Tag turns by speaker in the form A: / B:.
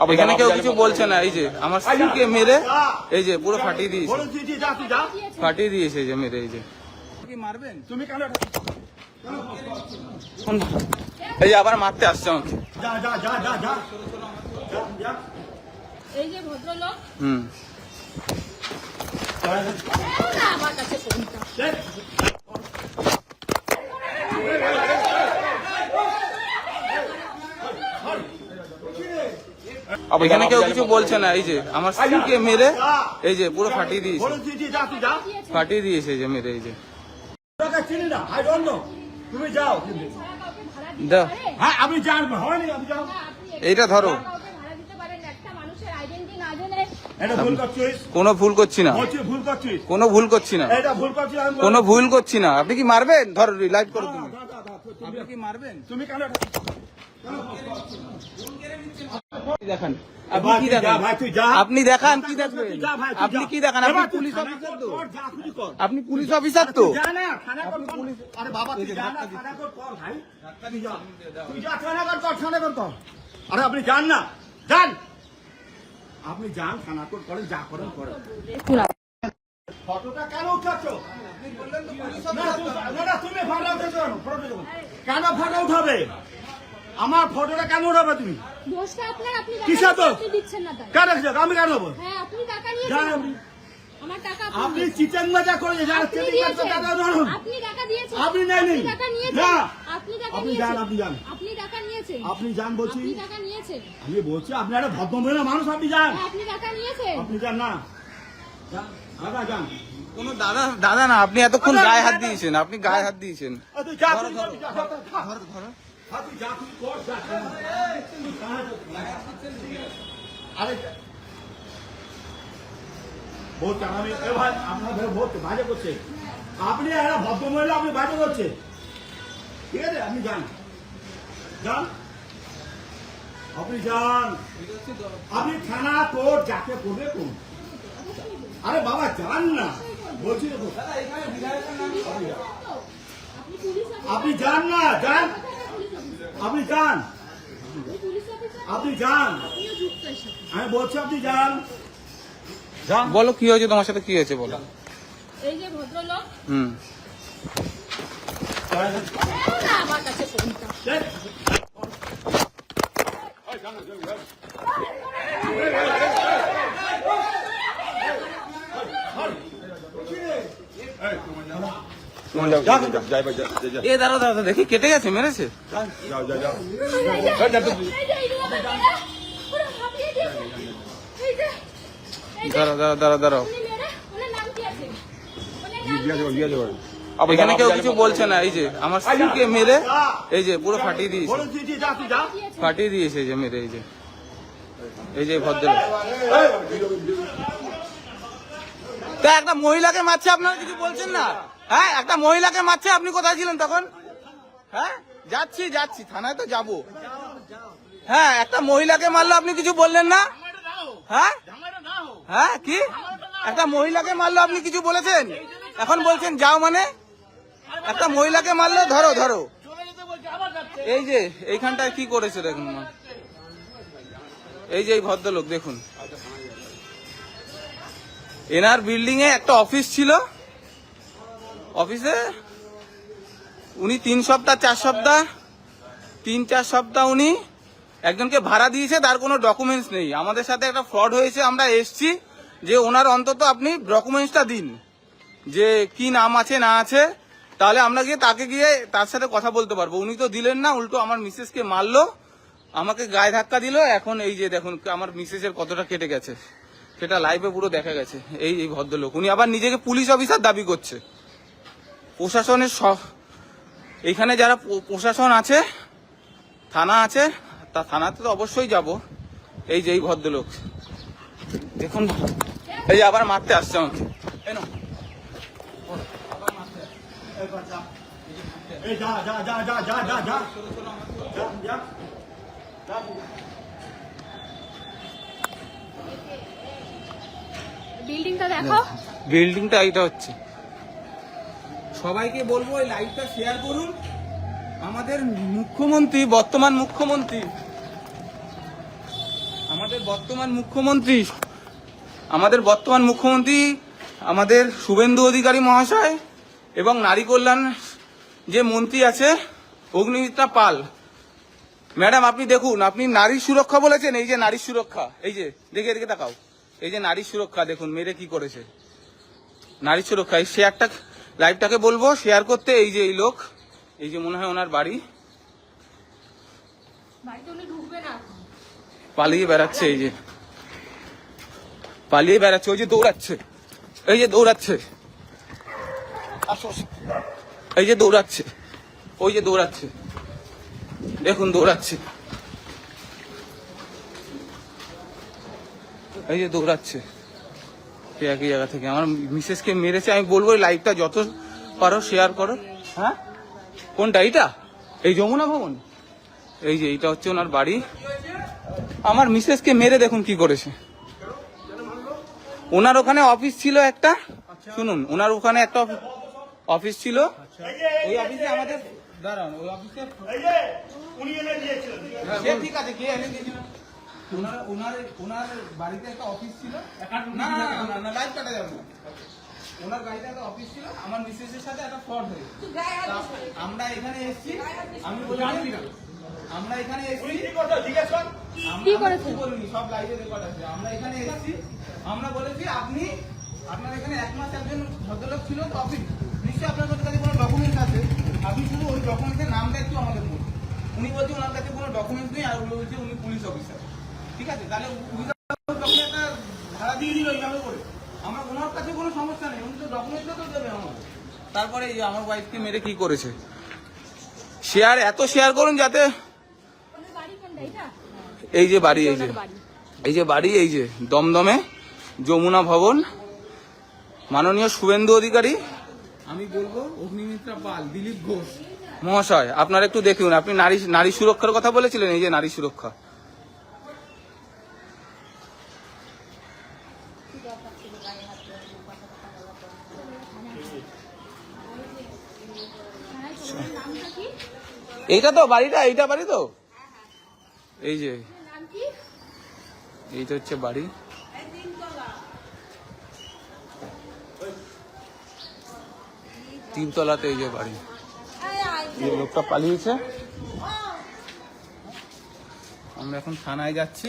A: এখানে কেউ কিছু বলছে না। এই যে আমার স্ত্রীকে মেরে এই যে পুরো ফাটিয়ে দিয়েছে, ফাটিয়ে দিয়েছে যে মেরে। এই যে কি মারবেন তুমি কেন? এই যে আবার মারতে আসছে আমাকে।
B: এই যে ভদ্রলোক আমার কাছে ফোনটা
A: এখানে কেউ কিছু বলছে না। এই যে আমার স্ত্রীকে মেরে এই যে পুরো ফাটিয়ে দিয়েছে, ফাটিয়ে দিয়েছে যে মেরে। এই যে
C: তুমি যাও,
A: দাও
C: হ্যাঁ আমি জানবো, হয়নি আমি যাও,
A: এইটা ধরো।
C: এটা ভুল করছিস,
A: কোনো ভুল করছি না,
C: বলছি ভুল করছিস,
A: কোনো ভুল করছি না,
C: এটা ভুল করছিস, আমি
A: কোনো ভুল করছি না। আপনি কি মারবেন? ধরো লাইভ করো তুমি। আপনি কি মারবেন?
C: তুমি কেন
A: দেখান, আপনি কি দেখান, আপনি দেখান কি দেখবেন, আপনি কি দেখান? আপনি পুলিশ অফিসার তো, আপনি পুলিশ অফিসার তো।
C: আরে বাবা তুই যা না, থানা কর ভাই, তুই যা থানা কর, থানা কর। আরে আপনি যান না, যান, আপনি যান থানা কর, করেন যা করেন করেন। ফটোটা কেন উঠাচ্ছ? না তুমি ফটো উঠাচ্ছ কেন? ফটো উঠাবে আমার ফটোটা কেন উঠাবে তুমি?
B: দোষটা আপনার, আপনি
C: কিসের দোষ?
B: আপনি দিচ্ছেন না তাই।
C: কেন আমি কেন নেবো?
B: হ্যাঁ আপনি টাকা নিয়েছেন,
C: জান
B: আমার টাকা
C: আপনি চিকেন মজা করে যারা
B: আপনি
C: চিকেন
B: দিয়েছেন,
C: টাকা ধরুন,
B: আপনি টাকা দিয়েছেন,
C: আপনি নেননি,
B: টাকা নিয়েছেন,
C: না
B: আপনি টাকা
C: আপনি
B: নিয়েছেন,
C: যান, আপনি যান,
B: আপনি টাকা নিয়েছেন,
C: আপনি যান বলছি,
B: আপনি টাকা নিয়েছেন,
C: আমি বলছি আপনি একটা ভদ্রমহিলা মানুষ, আপনি যান,
B: হ্যাঁ, আপনি টাকা নিয়েছেন,
C: আপনি যান না, যান আগে যান।
A: কোনো দাদা দাদা না, আপনি এতক্ষণ গায়ে হাত দিয়েছেন, আপনি গায়ে হাত দিয়েছেন।
C: তুই যা,
A: ধরো, ধরো,
C: ধরো ধরো, তুই যা, তুই কর, যা। আরে বহুত আমি এ ভাই আপনার ধরে বহুত বাজে করছে, আপনি একটা ভদ্রমহিলা, আপনি বাজে করছে, ঠিক আছে? আপনি যান, যান, আপনি যান, আপনি থানা কোর্ট যাকে করবে কোন। আরে বাবা যান না বলছি, আপনি যান না, যান, আপনি যান, আপনি যান, আমি বলছি আপনি যান।
A: বলো কি হয়েছে তোমার সাথে, কি হয়েছে বলো।
B: এই যে ভদ্রলোক আমার কাছে ফোনটা
A: এ দাঁড়ো দাঁড়ো, দেখি কেটে গেছে, মেরেছে। দাঁড়াও দাঁড়াও দাঁড়াও দাঁড়াও, এখানে কেউ কিছু বলছে না। এই যে আমার স্ত্রীকে মেরে এই যে পুরো ফাটিয়ে দিয়েছে, ফাটিয়ে দিয়েছে যে মেরে। এই যে এই যে ভদ্রলোক তা একটা মহিলাকে মারছে, আপনারা কিছু বলছেন না? হ্যাঁ একটা মহিলাকে মারছে, আপনি কোথায় ছিলেন তখন? হ্যাঁ যাচ্ছি যাচ্ছি, থানায় তো যাবো। হ্যাঁ একটা মহিলাকে মারলো, আপনি কিছু বললেন না? হ্যাঁ হ্যাঁ কি একটা মহিলাকে মারলো, আপনি কিছু বলেছেন? এখন বলছেন যাও মানে? একটা মহিলাকে মারলো, ধরো ধরো। এই যে এইখানটায় কি করেছে দেখুন, এই যে এই ভদ্রলোক দেখুন, এনার বিল্ডিং এ একটা অফিস ছিল, অফিসে উনি 3 সপ্তাহ 4 সপ্তাহ 3-4 সপ্তাহ উনি একজনকে ভাড়া দিয়েছে, তার কোনো ডকুমেন্টস নেই। আমাদের সাথে একটা ফ্রড হয়েছে, আমরা এসছি যে ওনার অন্তত আপনি ডকুমেন্টসটা দিন, যে কি নাম আছে না আছে, তাহলে আমরা গিয়ে তাকে গিয়ে তার সাথে কথা বলতে পারবো। উনি তো দিলেন না, উল্টো আমার মিসেসকে মারলো, আমাকে গায়ে ধাক্কা দিল। এখন এই যে দেখুন আমার মিসেসের কতটা কেটে গেছে, সেটা লাইভে পুরো দেখা গেছে। এই এই ভদ্রলোক উনি আবার নিজেকে পুলিশ অফিসার দাবি করছে। প্রশাসনের এইখানে যারা প্রশাসন আছে, থানা আছে, তা থানাতে তো অবশ্যই যাব। এই যে এই ভদ্রলোক দেখুন, এই যে আবার মারতে আসছে আমাকে।
B: বিল্ডিংটা দেখো,
A: বিল্ডিংটা এইটা হচ্ছে। সবাইকে বলবো এই লাইভটা শেয়ার করুন। আমাদের মুখ্যমন্ত্রী, বর্তমান মুখ্যমন্ত্রী, আমাদের আমাদের বর্তমান মুখ্যমন্ত্রী আমাদের শুভেন্দু অধিকারী মহাশয় এবং নারী কল্যাণ যে মন্ত্রী আছে অগ্নিমিত্রা পাল ম্যাডাম, আপনি দেখুন, আপনি নারী সুরক্ষা বলেছেন, এই যে নারী সুরক্ষা, এই যে দেখে দেখে তাকাও, এই যে নারী সুরক্ষা দেখুন মেরে কি করেছে। নারী সুরক্ষা এই শেয়ারটা, লাইভটাকে বলবো শেয়ার করতে। এই যে এই লোক, এই যে মনে হয় ওনার বাড়ি,
B: বাড়িতে উনি ঢুকবে না।
A: পালিয়ে বেড়াচ্ছে, এই যে পালিয়ে বেড়াচ্ছে, ওই যে দৌড়াচ্ছে, এই যে দৌড়াচ্ছে, আসো, এই যে দৌড়াচ্ছে, ওই যে দৌড়াচ্ছে, দেখুন দৌড়াচ্ছে, এই যে দৌড়াচ্ছে একই জায়গা থেকে। আমার মিসেসকে মেরেছে। আমি বলবো এই লাইভটা যত পারো শেয়ার করো। হ্যাঁ, কোনটা? এইটা, এই যমুনা ভবন, এই যে এইটা হচ্ছে ওনার বাড়ি। আমার মিসেসকে মেরে দেখুন কি করেছে। ওনার ওখানে অফিস ছিল একটা, শুনুন, ওনার ওখানে একটা অফিস ছিল, ওই অফিসে আমাদের দাঁড়ান, ওই অফিসে
C: এই যে উনি এনে দিয়েছিলেন।
A: সে ঠিক আছে, কে এনে দিয়েছিল? ওনার বাড়িতে একটা অফিস ছিল। না না না না, লাইভ কাটা যাবে না। ওনার বাড়িতে একটা অফিস ছিল, আমার মিসেসের সাথে একটা ফ্রড হয়েছে। আমরা এখানে এসেছি, আমি বলি আমরা এখানে এসেছি,
C: কি করতে জিজ্ঞেস কর।
B: কি করেছে?
A: বলিনি, সব লাইভে রেকর্ড আছে। আমরা এখানে এসেছি, আমরা বলেছি আপনার এখানে 1 মাস একজন ভদ্রলোক ছিল তো অফিস, নিশ্চয়ই আপনার কাছে কোনো ডকুমেন্টস আছে, আপনি শুধু ওই ডকুমেন্টসের নামটা একটু আমাদের বলুন। উনি বলছে ওনার কাছে কোনো ডকুমেন্টস নেই, আর উনি বলছে উনি পুলিশ অফিসার। ঠিক আছে, তাহলে উনি একটা ভাড়া দিয়ে দিল এইভাবে করে। আমার ওনার কাছে কোনো সমস্যা নেই, উনি তো ডকুমেন্টসও তো দেবে আমাকে। তারপরে এই যে আমার ওয়াইফকে মেরে কি করেছে। এত শেয়ার করুন যাতে,
B: ওনার বাড়ি কোনটা? এটা
A: এই যে বাড়ি, এই যে
B: ওনার বাড়ি।
A: এই যে বাড়ি, এই যে দমদমে যমুনা ভবন, মাননীয় শুভেন্দু অধিকারী, আমি বলবো অগ্নিমিত্রা পাল, দিলীপ ঘোষ মহাশয়, আপনারা একটু দেখুন। আপনি নারী সুরক্ষার কথা বলেছিলেন, এই যে নারী সুরক্ষা।
B: নামটা কি?
A: এইটা তো বাড়িটা, এইটা বাড়ি তো, এই যে
B: নাম কি?
A: এইটা হচ্ছে বাড়ি। তিনতলাতে এই যে বাড়ি, এই লোকটা পালিয়েছে। আমরা এখন থানায় যাচ্ছি।